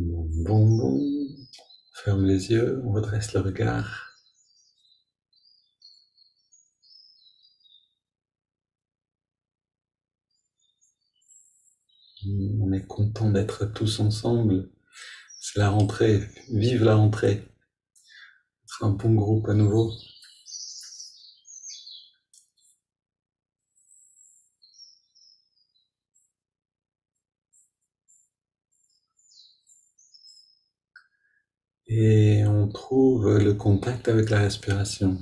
Bon, bon, bon. On ferme les yeux, on redresse le regard. On est content d'être tous ensemble. C'est la rentrée. Vive la rentrée. C'est un bon groupe à nouveau. Et on trouve le contact avec la respiration.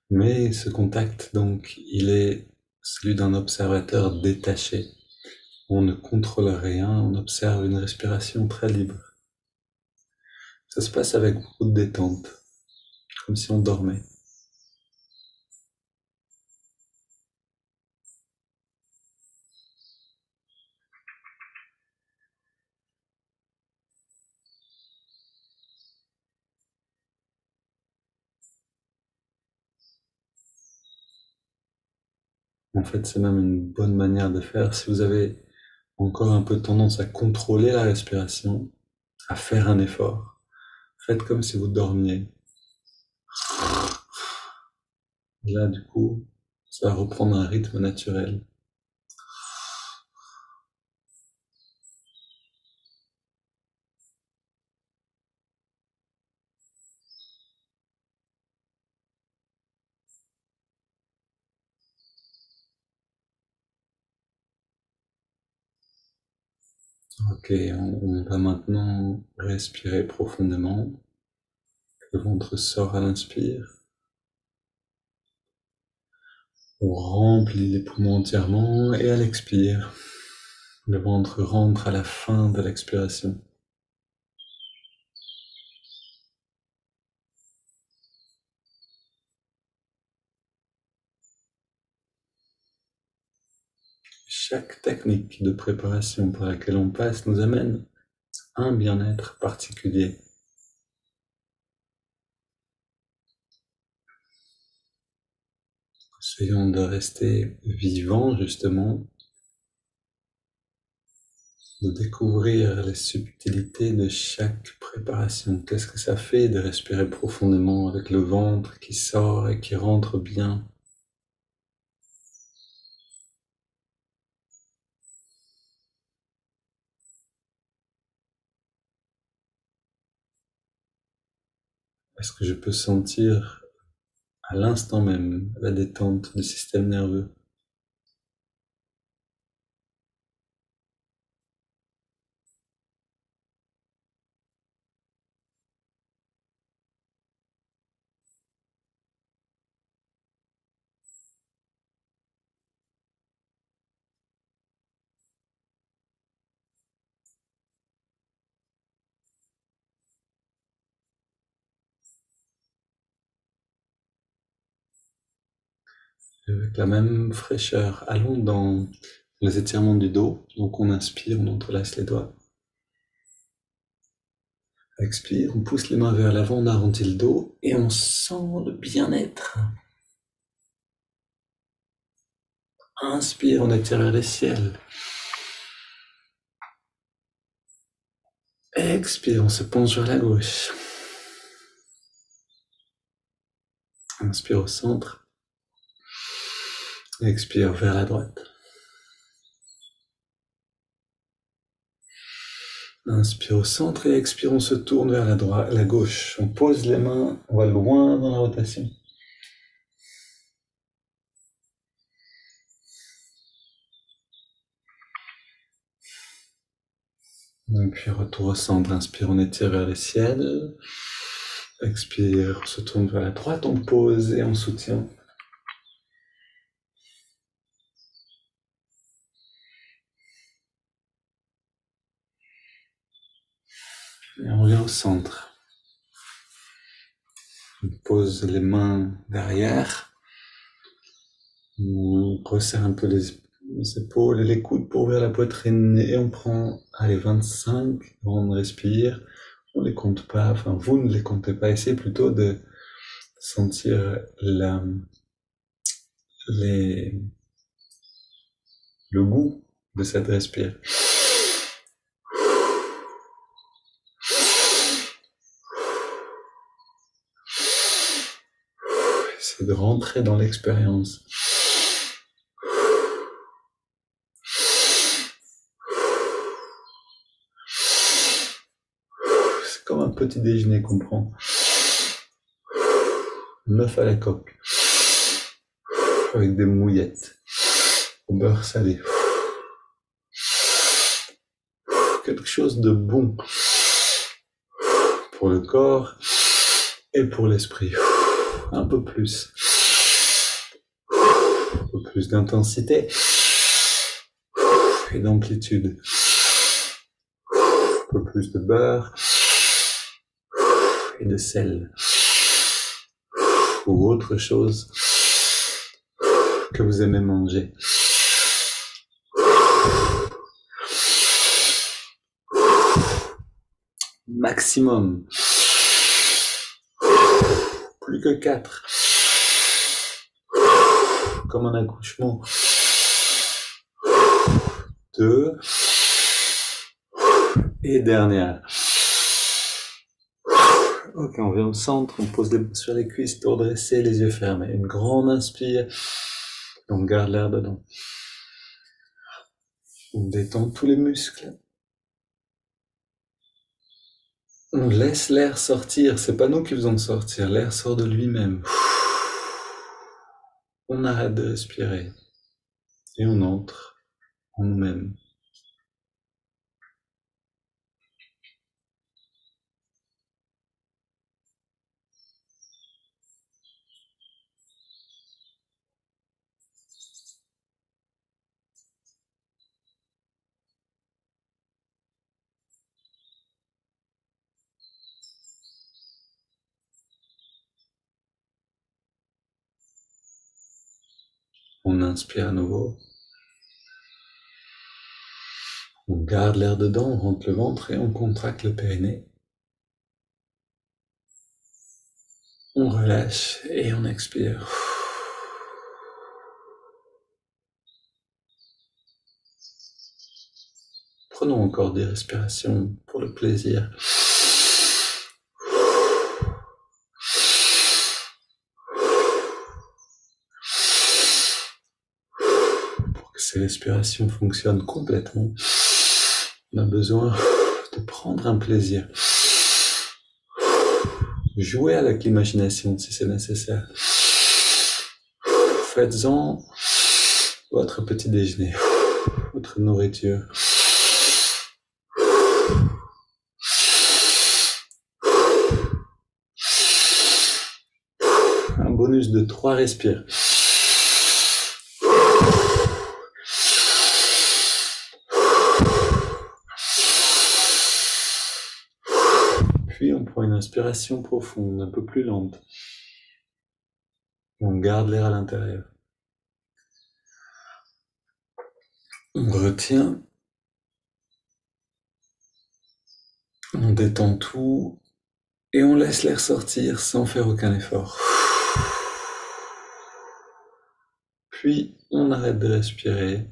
Mais ce contact, donc, il est celui d'un observateur détaché. On ne contrôle rien, on observe une respiration très libre. Ça se passe avec beaucoup de détente, comme si on dormait. En fait, c'est même une bonne manière de faire. Si vous avez encore un peu tendance à contrôler la respiration, à faire un effort, faites comme si vous dormiez. Là, du coup, ça va reprendre un rythme naturel. Ok, on va maintenant respirer profondément. Le ventre sort à l'inspire. On remplit les poumons entièrement et à l'expire, le ventre rentre à la fin de l'expiration. Chaque technique de préparation par laquelle on passe nous amène à un bien-être particulier. Essayons de rester vivants justement, de découvrir les subtilités de chaque préparation. Qu'est-ce que ça fait de respirer profondément avec le ventre qui sort et qui rentre bien? Est-ce que je peux sentir à l'instant même la détente du système nerveux? Avec la même fraîcheur, allons dans les étirements du dos. Donc on inspire, on entrelace les doigts. Expire, on pousse les mains vers l'avant, on arrondit le dos et on sent le bien-être. Inspire, on étire vers les ciels. Expire, on se penche vers la gauche. Inspire au centre. Expire vers la droite. Inspire au centre et expire, on se tourne vers la gauche. On pose les mains, on va loin dans la rotation. Et puis retour au centre, inspire, on étire vers le ciel. Expire, on se tourne vers la droite, on pose et on soutient. Et on revient au centre. On pose les mains derrière. On resserre un peu les épaules et les coudes pour ouvrir la poitrine et on prend, allez, 25, on respire. On les compte pas, enfin vous ne les comptez pas, essayez plutôt de sentir le goût de cette respire. c'est de rentrer dans l'expérience. C'est comme un petit déjeuner qu'on prend. 9 à la coque, avec des mouillettes, au beurre salé. Quelque chose de bon pour le corps et pour l'esprit. Un peu plus. Un peu plus d'intensité et d'amplitude. Un peu plus de beurre et de sel. Ou autre chose que vous aimez manger. Maximum. Plus que 4. Comme un accouchement. 2. Et dernière. Ok, on vient au centre, on pose les mains sur les cuisses pour dresser, les yeux fermés. Une grande inspire. On garde l'air dedans. On détend tous les muscles. On laisse l'air sortir, c'est pas nous qui faisons sortir, l'air sort de lui-même. On arrête de respirer et on entre en nous-mêmes. On inspire à nouveau. On garde l'air dedans, on rentre le ventre et on contracte le périnée. On relâche et on expire. Prenons encore des respirations pour le plaisir. Pour que ces respirations fonctionnent complètement, on a besoin de prendre un plaisir. Jouez avec l'imagination si c'est nécessaire. Faites-en votre petit déjeuner, votre nourriture. Un bonus de 3 respires. Puis on prend une inspiration profonde, un peu plus lente. On garde l'air à l'intérieur. On retient. On détend tout. Et on laisse l'air sortir sans faire aucun effort. Puis on arrête de respirer.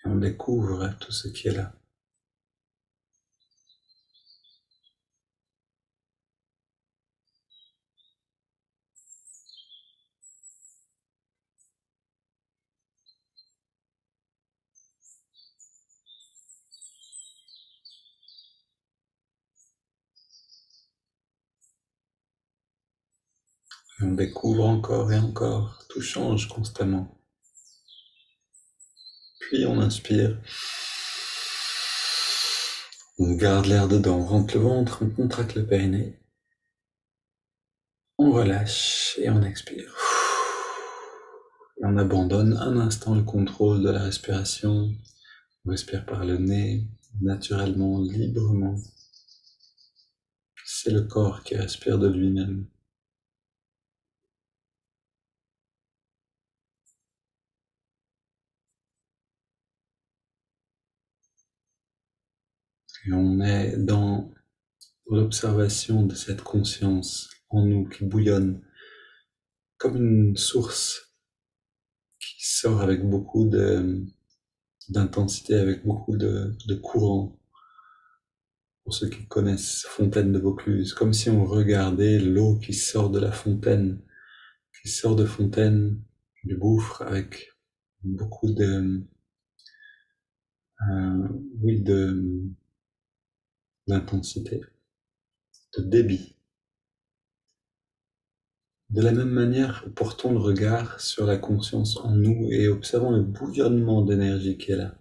Et on découvre tout ce qui est là. Et on découvre encore et encore. Tout change constamment. Puis on inspire. On garde l'air dedans, on rentre le ventre, on contracte le périnée. On relâche et on expire. Et on abandonne un instant le contrôle de la respiration. On respire par le nez, naturellement, librement. C'est le corps qui respire de lui-même. Et on est dans l'observation de cette conscience en nous qui bouillonne comme une source qui sort avec beaucoup d'intensité, avec beaucoup de courant. Pour ceux qui connaissent Fontaine de Vaucluse, comme si on regardait l'eau qui sort de la fontaine, qui sort de fontaine, du gouffre, avec beaucoup oui, d'intensité, de débit. De la même manière, portons le regard sur la conscience en nous et observons le bouillonnement d'énergie qui est là.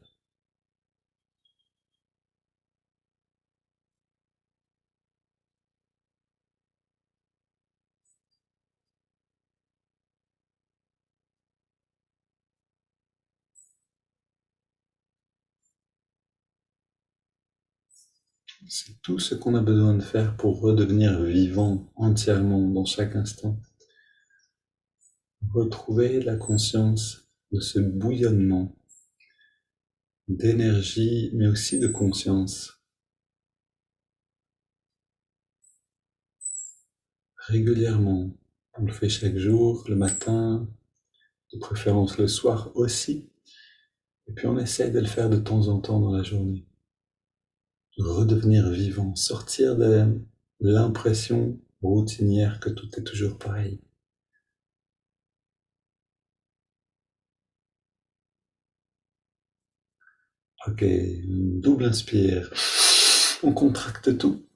C'est tout ce qu'on a besoin de faire pour redevenir vivant entièrement dans chaque instant. Retrouver la conscience de ce bouillonnement d'énergie, mais aussi de conscience. Régulièrement, on le fait chaque jour, le matin, de préférence le soir aussi, et puis on essaie de le faire de temps en temps dans la journée. Redevenir vivant, sortir de l'impression routinière que tout est toujours pareil. Ok, double inspire. On contracte tout.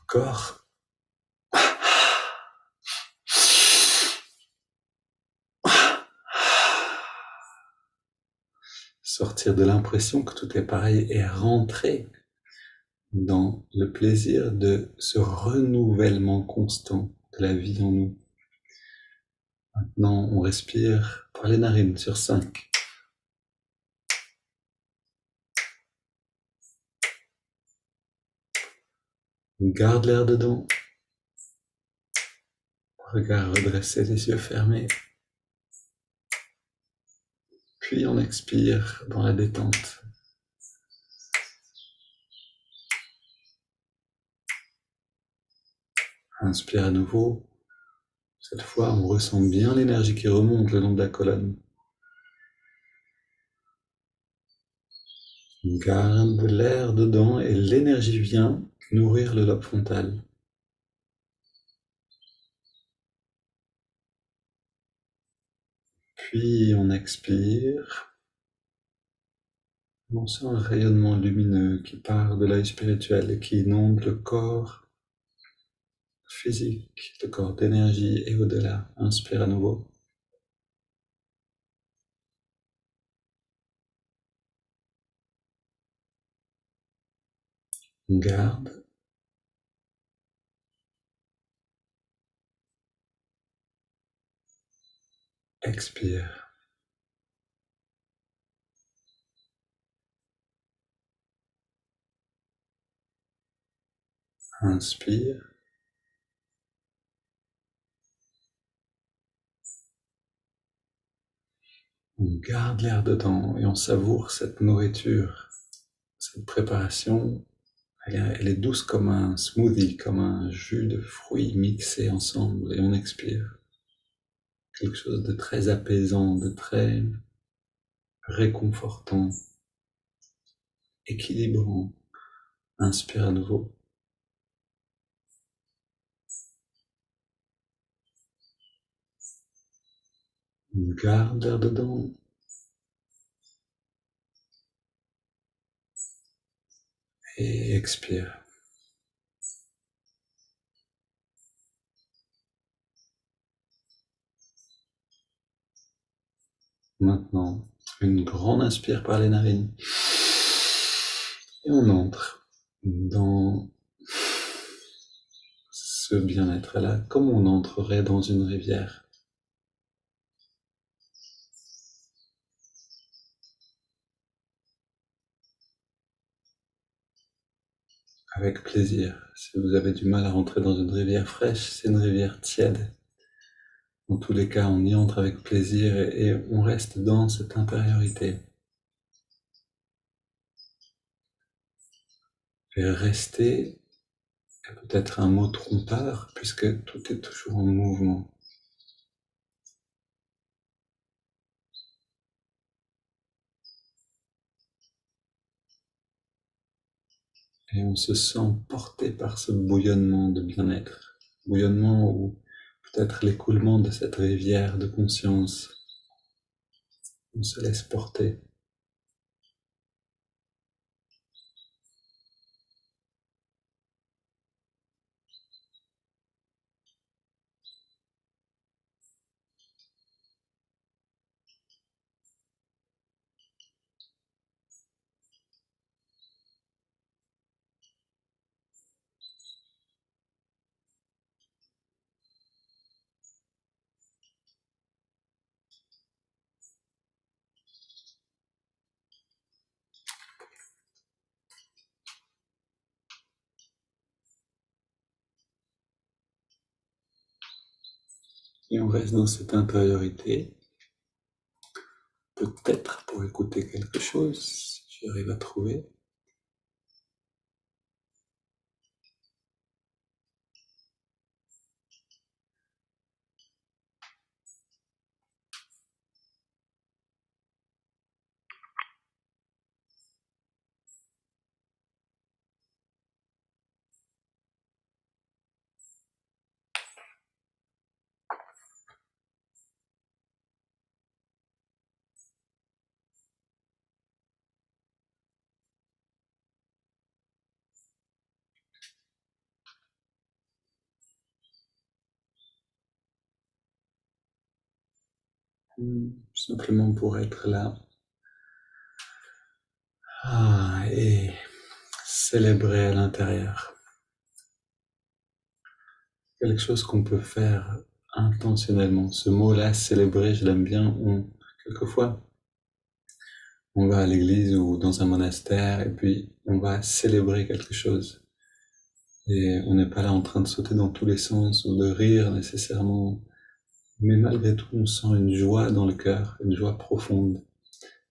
Encore. Sortir de l'impression que tout est pareil et rentrer dans le plaisir de ce renouvellement constant de la vie en nous. Maintenant, on respire par les narines sur 5. On garde l'air dedans. Regard redressé, les yeux fermés. Puis on expire dans la détente. Inspire à nouveau. Cette fois, on ressent bien l'énergie qui remonte le long de la colonne. On garde l'air dedans et l'énergie vient nourrir le lobe frontal. Puis on expire. On sent un rayonnement lumineux qui part de l'œil spirituel et qui inonde le corps physique, le corps d'énergie et au-delà. Inspire à nouveau. On garde. Expire. Inspire. On garde l'air dedans et on savoure cette nourriture, cette préparation. Elle est douce comme un smoothie, comme un jus de fruits mixés ensemble et on expire. Quelque chose de très apaisant, de très réconfortant, équilibrant. Inspire à nouveau. On garde l'air dedans. Et expire. Maintenant, une grande inspire par les narines. Et on entre dans ce bien-être-là comme on entrerait dans une rivière. Avec plaisir. Si vous avez du mal à rentrer dans une rivière fraîche, c'est une rivière tiède. Dans tous les cas, on y entre avec plaisir et on reste dans cette intériorité. Et rester est peut-être un mot trompeur puisque tout est toujours en mouvement. Et on se sent porté par ce bouillonnement de bien-être, bouillonnement ou peut-être l'écoulement de cette rivière de conscience. On se laisse porter. Et on reste dans cette intériorité, peut-être pour écouter quelque chose, si j'arrive à trouver. Simplement pour être là. Et célébrer à l'intérieur. Quelque chose qu'on peut faire intentionnellement. Ce mot-là, célébrer, je l'aime bien. Quelquefois, on va à l'église ou dans un monastère et puis on va célébrer quelque chose. Et on n'est pas là en train de sauter dans tous les sens ou de rire nécessairement. Mais malgré tout, on sent une joie dans le cœur, une joie profonde.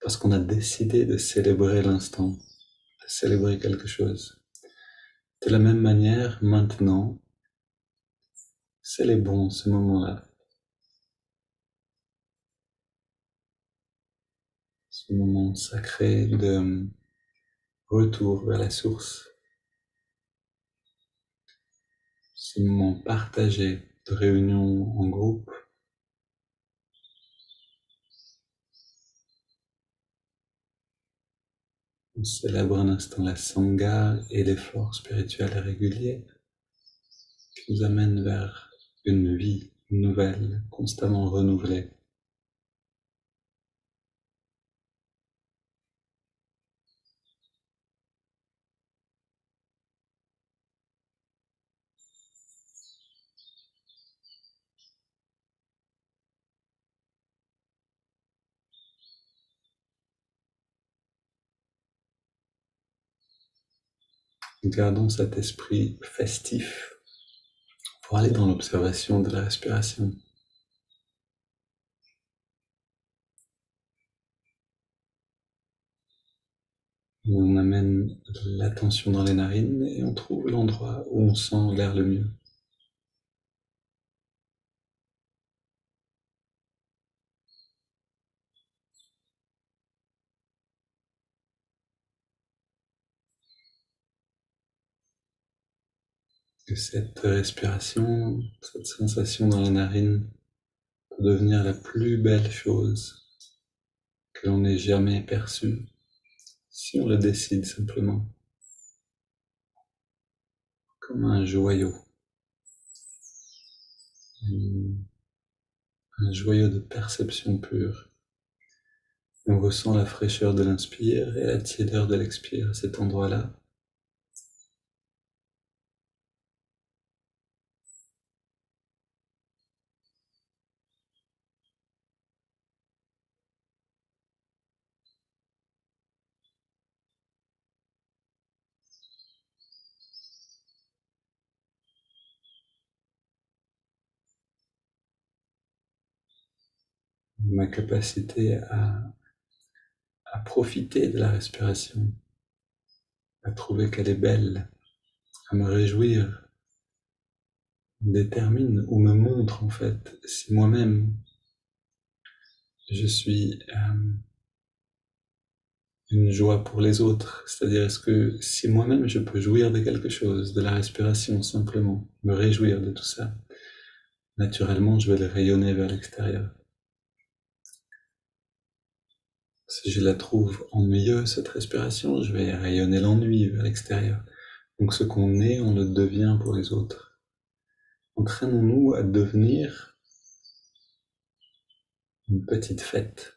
Parce qu'on a décidé de célébrer l'instant, de célébrer quelque chose. De la même manière, maintenant, célébrons ce moment-là. Ce moment sacré de retour vers la source. Ce moment partagé de réunion en groupe. On célèbre un instant la Sangha et l'effort spirituel régulier qui nous amène vers une vie nouvelle, constamment renouvelée. Gardons cet esprit festif pour aller dans l'observation de la respiration. On amène l'attention dans les narines et on trouve l'endroit où on sent l'air le mieux. Et cette respiration, cette sensation dans les narines peut devenir la plus belle chose que l'on ait jamais perçue, si on le décide simplement, comme un joyau, un joyau de perception pure. Et on ressent la fraîcheur de l'inspire et la tiédeur de l'expire à cet endroit-là. Ma capacité à profiter de la respiration, à trouver qu'elle est belle, à me réjouir, détermine ou me montre en fait si moi-même je suis une joie pour les autres. C'est-à-dire, est-ce que si moi-même je peux jouir de quelque chose, de la respiration simplement, me réjouir de tout ça, naturellement je vais le rayonner vers l'extérieur. Si je la trouve ennuyeuse, cette respiration, je vais rayonner l'ennui vers l'extérieur. Donc ce qu'on est, on le devient pour les autres. Entraînons-nous à devenir une petite fête.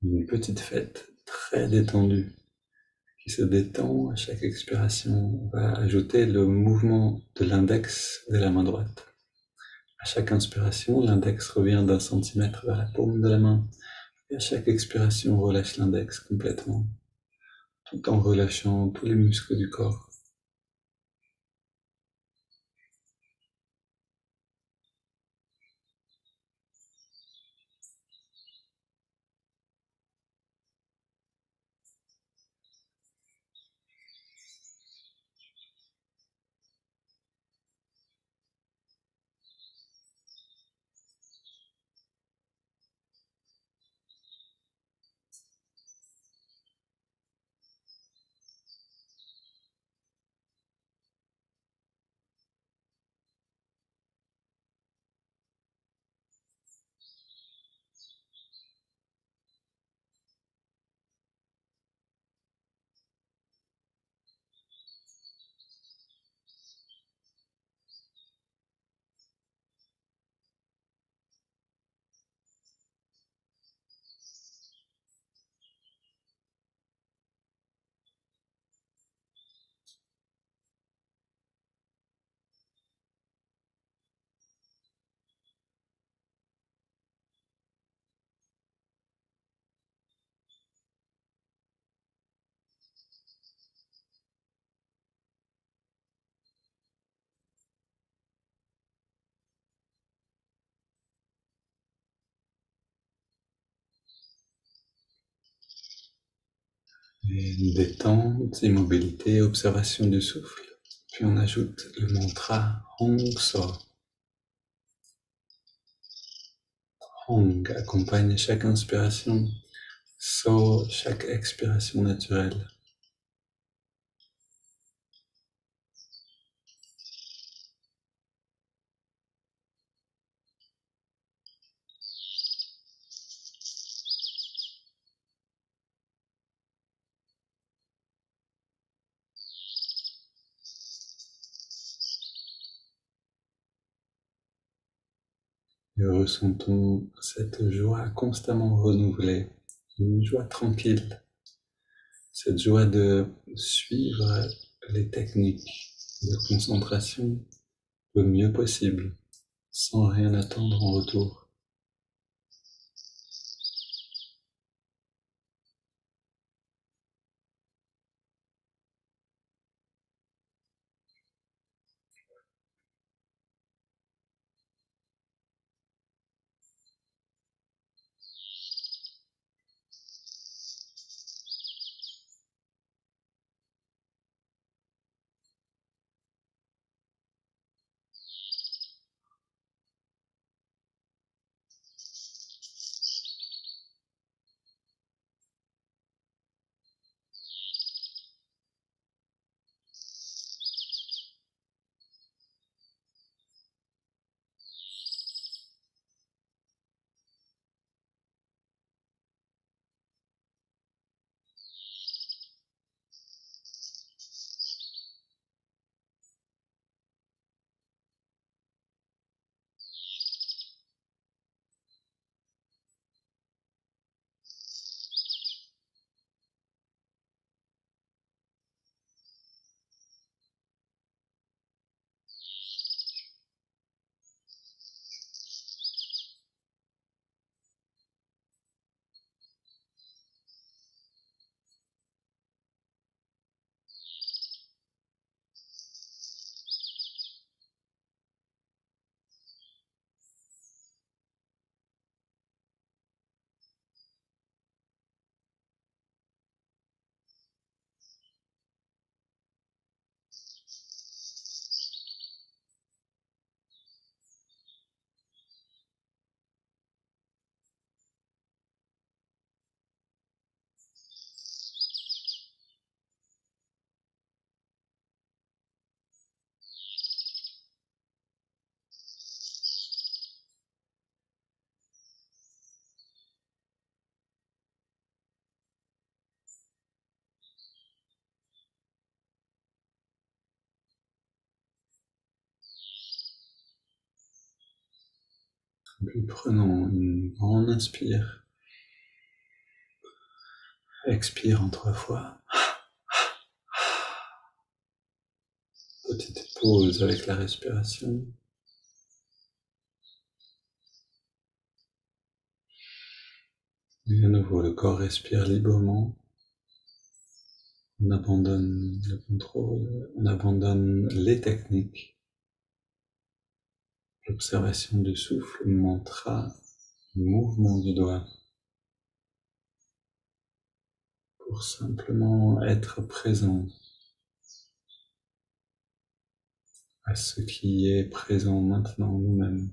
Une petite fête très détendue, qui se détend à chaque expiration. On va ajouter le mouvement de l'index de la main droite. À chaque inspiration, l'index revient d'un centimètre vers la paume de la main. Et à chaque expiration, on relâche l'index complètement, tout en relâchant tous les muscles du corps. Et une détente, immobilité, observation du souffle. Puis on ajoute le mantra Hong So. Hong accompagne chaque inspiration, So chaque expiration naturelle. Et ressentons cette joie constamment renouvelée, une joie tranquille, cette joie de suivre les techniques de concentration le mieux possible, sans rien attendre en retour. Puis prenons une grande inspire. Expire en 3 fois. Petite pause avec la respiration. Et à nouveau, le corps respire librement. On abandonne le contrôle, on abandonne les techniques. L'observation du souffle, le mantra, le mouvement du doigt. Pour simplement être présent à ce qui est présent maintenant nous-mêmes.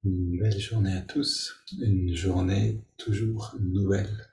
Une belle journée à tous, une journée toujours nouvelle.